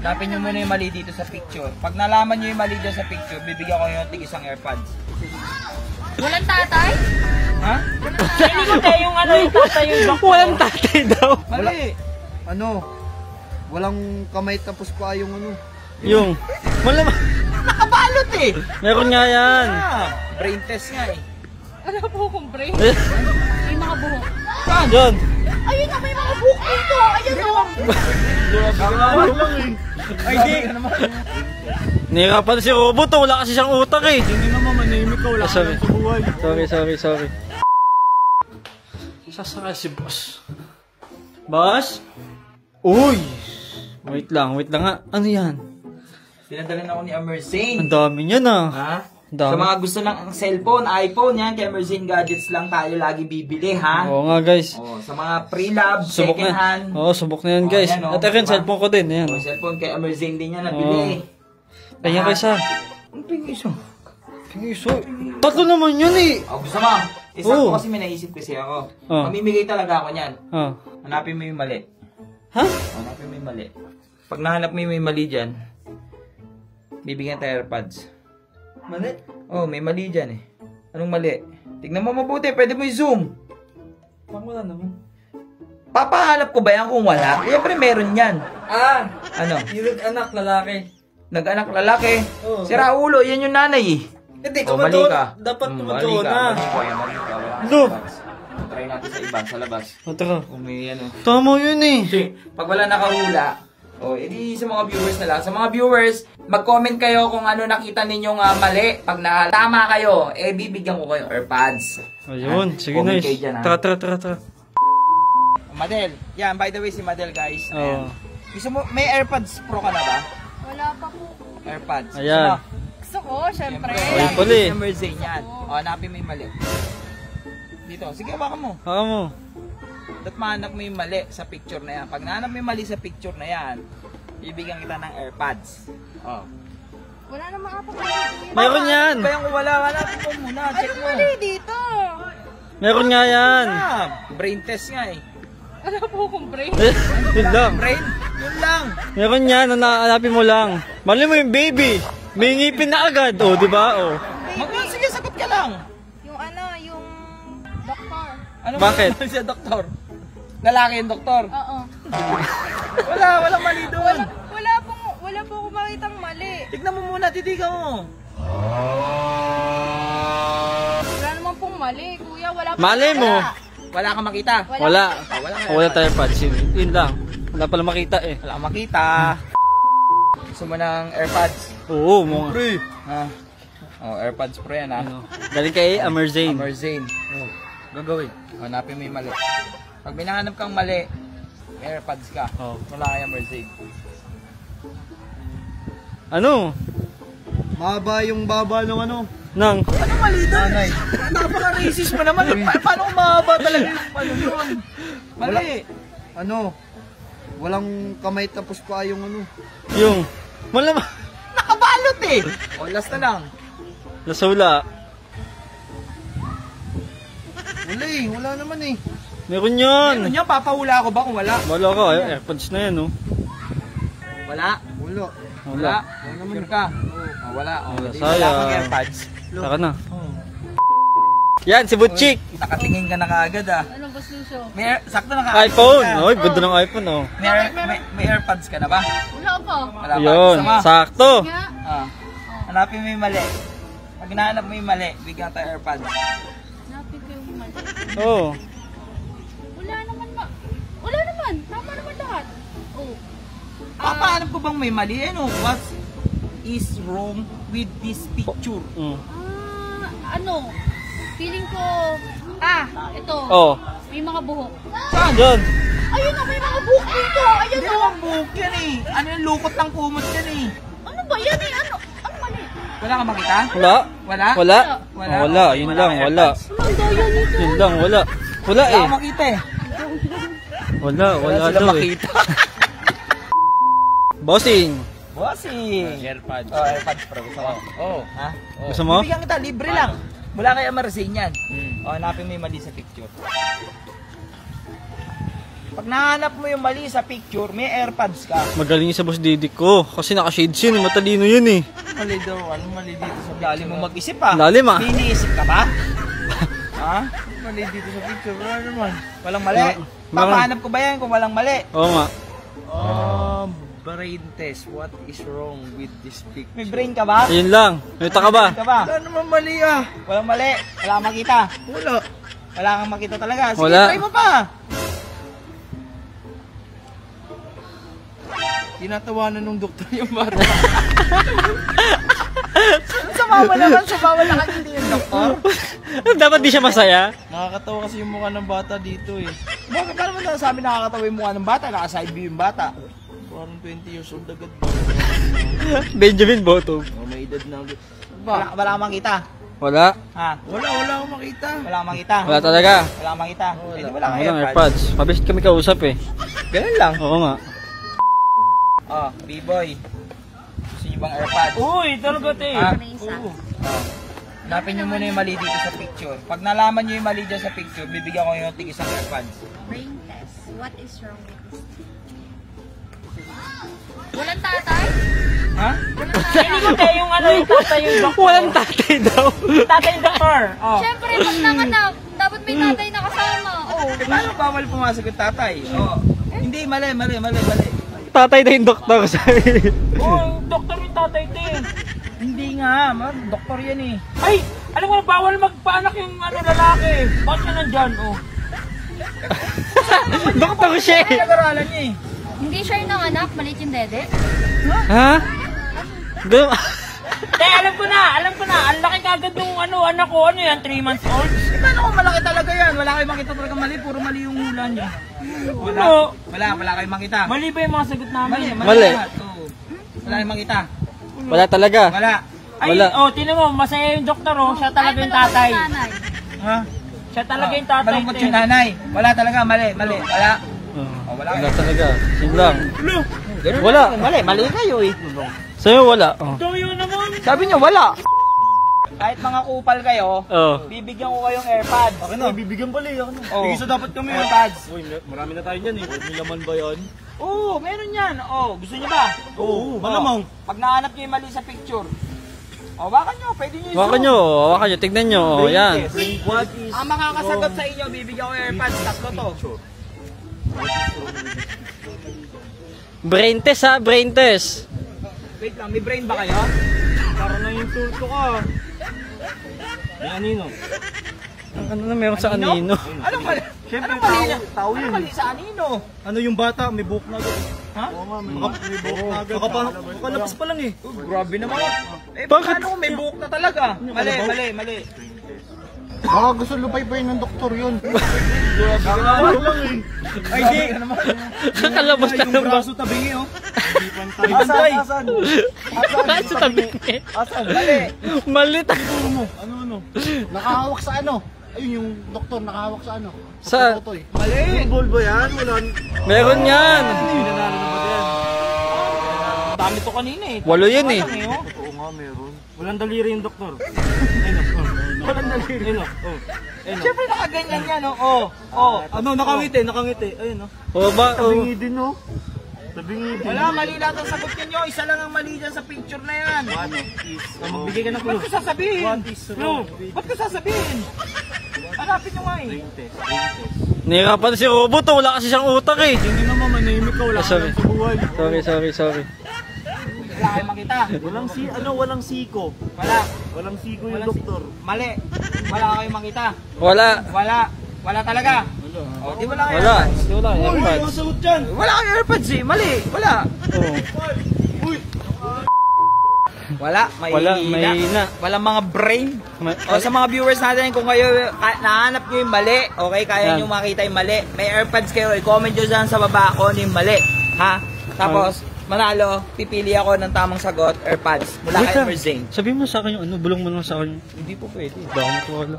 Hanapin nyo muna yung mali dito sa picture. Pag nalaman nyo yung mali dyan sa picture, bibigyan ko yung tig isang AirPods. Walang tatay? Ha? Hindi ko tayo yung ano yung tatay yung doktor. Walang tatay daw. Mali. Ano? Walang kamay tapos pa yung ano. Yung. Wala ba? Nakabalot eh. Meron nga yan. Brain test nga eh. Ano po kong brain? May mga buhok. Saan? Yun. Ayun na, may mga buhok dito. Ayun o. Ay di. Nihirapan si Robot. Wala kasi siyang utak eh. Hindi naman manahimik ka, wala ka Sorry. lang sa buhay. Sorry. Sasakay si boss. Boss? Uy! Wait lang nga. Ano yan? Pinadalan ako ni Amerzane. Ang dami niyan ah. Ha? Dami. Sa mga gusto ng cellphone, iPhone, yan, kay Amerzane Gadgets lang tayo lagi bibili, ha? Oo nga guys. Oh, sa mga pre-lab, Subok second hand. na. Oo, subok na yan guys. yan, At akin, diba? cellphone ko din. Ayan. Oh, cellphone kay Amerzane din yan nabili. Kaya kaysa. Ang pingiso. Pingiso. Tatlo naman yun eh. Oh, gusto mo? Isa Oo. ko kasi may naisip kasi ako. Oh. Mamimigay talaga ako niyan. Ah. Hanapin mo yung mali. Ha? Hanapin mo yung mali. Pag nahanap mo yung mali dyan, bibigyan tayo AirPods. Mali? Oh, may mali dyan eh. Anong mali? Tignan mo mabuti, pwede mo i-zoom. Parang wala naman. Papahanap ko ba yan kung wala? Siyempre meron yan. Ah! Ano? Yung anak, lalaki. Nag-anak lalaki. Oo. Si Raulo, yan yung nanay eh. Hindi, Oh, mali ka. Dapat Mali kumandoon ka, na. mali ka, mali ka. Wala kang Ano? AirPods. Try natin sa iba, sa labas. O, tara. Kung may ano. Tama yun eh. Pag wala nakahula, edi sa mga viewers na lang. Sa mga viewers, mag-comment kayo kung ano nakita ninyong mali. Pag tama kayo, bibigyan ko kayo AirPods. Ayun. Sige Comment nice. kayo dyan, ha? Tara. Madel. Yan, by the way, si Madel, guys. Oo. Gusto mo, may AirPods Pro ka na ba? Wala pa po. AirPods. Ayan. Gusto ko, syempre. Ay, pala eh. Amerzane yan. O, hanapin mo yung mali. Dito. Sige, hawakan mo. Haka mo. Dapat mahanap mo yung mali sa picture na yan. Pag nahanap mo yung mali sa picture na yan, bibigyan kita ng AirPods. Oh. Wala namang apo ko. Meron yan. Ba yung wala? Hanapin mo muna. Check Ano mo. mali dito? Meron nga yan. Brain test nga eh. Ano po kong brain? Yun lang. Brain? Yun lang. Meron yan. Hanapin mo lang. Mali mo yung baby. May ngipin na agad. O, di ba? O. Sige, sagot ka lang. Yung ano, yung doktor. Ano Bakit? ba siya, doktor? Lalaki yung doktor. Oo. Walang mali doon. Wala po akong makitang mali. Tignan mo muna, titigan mo. Wala naman pong mali, kuya. Wala po. Mali mo. Wala kang makita. Wala. Wala Wala tayo pads. Yun lang. Wala pala makita eh. Wala kang makita. Gusto mo ng AirPods? Oo, mga. Ha? Oh, AirPods Pro yan ha. Ano? Galing kay Amerzane. Amerzane. Oh, gagawin. Hanapin mo yung mali. Pag may nahanap kang mali, may AirPods ka. Oh. Wala kay Amerzane. Ano? Mahaba yung baba ng ano. Nang. Ano mali doon? Napaka-racist mo naman. Paano kung mahaba talaga yung ano doon? Mali. Ano? Walang kamay tapos pa yung ano. Yung. Wala ba? Nakabalot eh. O, last na lang. Nasula. Wala eh, wala naman eh. Meron yun. Ano niya? Papahula ako ba kung wala? Wala ka. Airpods na yan, no? Wala. Wala. Wala. Sure ka? Oh, wala. Oh, Wala, di sayang. wala kang AirPods. Saka na. Yan, si Butchik. Nakatingin ka na kaagad ah. Anong gusto siya? Sakto na iPhone. Oy, ganda ng iPhone, oh. May AirPods ka na ba? Wala pa. Wala pa. Yun, Sama. sakto. Nga. Ah. Hanapin mo yung mali. Pag hinahanap mo yung mali, bigyan tayo AirPods. Napit ko yung mali. Oo. Wala naman ba? Wala naman. Tama naman lahat. Oh. Papahanap ko bang may mali? Ano? What is wrong with this picture? Mm. Ano? Feeling ko, ito. Oh. May mga buhok. Saan? Yun. Ayun na, may mga buhok dito. Ayun Hindi na. naman buhok yan eh. Ano yung lukot ng kumot yan eh. Ano ba yan eh? Ano? Ano mali? Wala kang makita? Wala. Wala? Wala. Wala. Wala. Okay, Yun wala lang. kang Wala. AirPods. Walang daya nito. Yun lang. Wala. Wala Wala eh. kang makita eh. Wala. Wala sila daw eh. makita. Bossing. Bossing. AirPods. Oh, AirPods Pro. Gusto mo? Oh. Ha? Oh. Gusto mo? Bibigyan kita, libre lang. Wala kay Amerzane yan. Oh, hanapin mo yung mali sa picture. Pag nahanap mo yung mali sa picture, may AirPods ka. Magaling sa boss Didik ko. Kasi naka-shades yun. Matalino yun eh. Mali daw, ano mali dito sa Dali mo mag-isip ah. Lalim ah. May iniisip ka ba? Ha? Mali dito sa picture, wala naman. Walang mali. Papahanap ko ba yan kung walang mali? Oo nga. Brain test, what is wrong with this picture? May brain ka ba? Ayun lang. May ka ba? Brain ka ba? Wala naman mali ah. Walang mali. Wala kang makita. Wala. Wala kang makita talaga. Sige, Wala. try mo pa. Tinatawanan ng doktor yung bata. Sumawa naman, sumawa na kanina yung doktor. Dapat di siya masaya. Nakakatawa kasi yung mukha ng bata dito eh. Bakit paano mo nasabi nakakatawa yung mukha ng bata? Naka-side view yung bata. Parang 20 years old agad ba? Benjamin Bottom. Oh, may edad na agad. Wala kang makita. Wala. Ha? Wala akong makita. Wala kang makita. Wala talaga. Wala kang makita. Eh, di wala kang Walang AirPods. AirPods. Mabilis kami kausap eh. Ganun lang. Oo nga. Oh, B-boy. Gusto niyo bang AirPods? Uy, talaga te. Ha? Isa. Hanapin niyo muna yung mali dito sa picture. Pag nalaman niyo yung mali dyan sa picture, bibigyan ko yung tig isang AirPods. Brain test. What is wrong with this? Walang tatay? Ha? Walang tatay? yung yung tatay yung doktor. Walang tatay daw. Tatay yung doktor. Oh. Siyempre, pag nanganak, dapat may tatay na kasama. Oh. Paano bawal pumasok yung tatay? Oh. Hindi, mali. Tatay na yung doktor sabi. Oh, doktor yung tatay din. Hindi nga, doktor yan eh. Ay, alam mo, bawal magpaanak yung lalaki. Bakit ka nandyan, oh? Doktor siya eh. Pinag-aralan niya eh. Hindi siya yung nanganak, maliit yung dede. Ha? Ganun. Alam ko na. Ang laki kagad nung anak ko. Ano yan, 3 months old? Eh, paano kung malaki talaga yan? Wala kayong makita talaga mali. Puro mali yung hula niya. Wala kayong makita. Mali ba yung mga sagot namin? Mali. Lahat, oo. Wala kayong makita. Wala talaga. Wala. Wala. tinan mo, masaya yung doktor, oh. Siya talaga yung malungkot tatay. yung nanay. Ha? Siya talaga yung tatay. Malungkot yung nanay. Wala talaga, mali. Wala. Oh, wala. wala talaga. Yun lang. Ganun Wala. lang. Mali kayo eh. Sa'yo wala. Oh. Sabi niyo, wala. Kahit mga kupal kayo, Oh. bibigyan ko kayong AirPods. Akin na, bibigyan pala eh. Oh. Tigisa dapat kami. AirPods. Uy, marami na tayo dyan eh. May laman ba yan? Oo, meron yan. Oh, gusto niyo ba? Oo, malamang. Pag nahanap niyo yung mali sa picture, wakan niyo, pwede niyo Hawakan nyo. Tignan nyo. Oh, yan. What is... Ang makakasagot sa inyo, bibigyan ko yung AirPods. Tatlo to. Brain test ha, brain test. Wait lang, may brain ba kayo? Para na yung tulto ka. May anino. Ano na meron sa anino? Anong mali? Siyempre, Anong mali na? tao yun. Anong mali sa anino? Ano yung bata? May buhok na agad. Ha? Oo nga, may buhok na agad. Makalabas pa lang eh. Grabe naman. Eh, Bakit? paano kung may buhok na talaga? Mali. Baka gusto lupay-payin ng doktor yun. Grabe lang eh. Ay, di. Kakalabas na Yung ng braso tabingi oh. Asan? Sa tabi. Asan? Mali. Malit. Ano? Nakahawak sa ano? Ayun yung doktor nakahawak sa ano? Sa... Totoy. Mali. Ball ba yan? Wala. Meron yan. Pinanalo na ba yan? Dami to kanina eh. 8 yun eh. Ano yun? Oo nga, meron. Walang daliri yung doktor. Ayun. Walang daliri. Ayun. Siyempre nakaganyan yan, oh. Oh. Ano, nakangiti. Ayun O ba? Tabingi din no? Tabingi din. Wala, mali lahat ang sagot ninyo. Isa lang ang mali dyan sa picture na yan. Magbigay ka ng Ba't clue. ko sasabihin? What is wrong? Ba't ko sasabihin? Hanapin nyo nga eh. Nahirapan si Robot. Wala kasi siyang utak eh. Hindi naman manahimik ka. Wala ka Sorry. lang sa buhay. Sorry. Wala kayong makita. Walang siko. Wala. Walang siko yung Walang doktor. Mali. Wala kayong makita. Wala. Wala talaga. Oh, di wala kayo Wala. AirPods. Wala. AirPods. masagot dyan. Wala kayong AirPods eh. Mali. Wala. Oh. Wala. Mahina. Walang mga brain. O sa mga viewers natin, kung kayo nahanap nyo yung mali, okay, kaya Yan. nyo makita yung mali, may AirPods kayo, i-comment nyo dyan sa baba kung ano yung mali. Ha? Tapos, manalo, pipili ako ng tamang sagot, AirPods. Mula Wait kay lang. Emerzane. Sabihin mo sa akin yung ano, bulong mo lang sa akin. Hindi po pwede. Baka matuwala.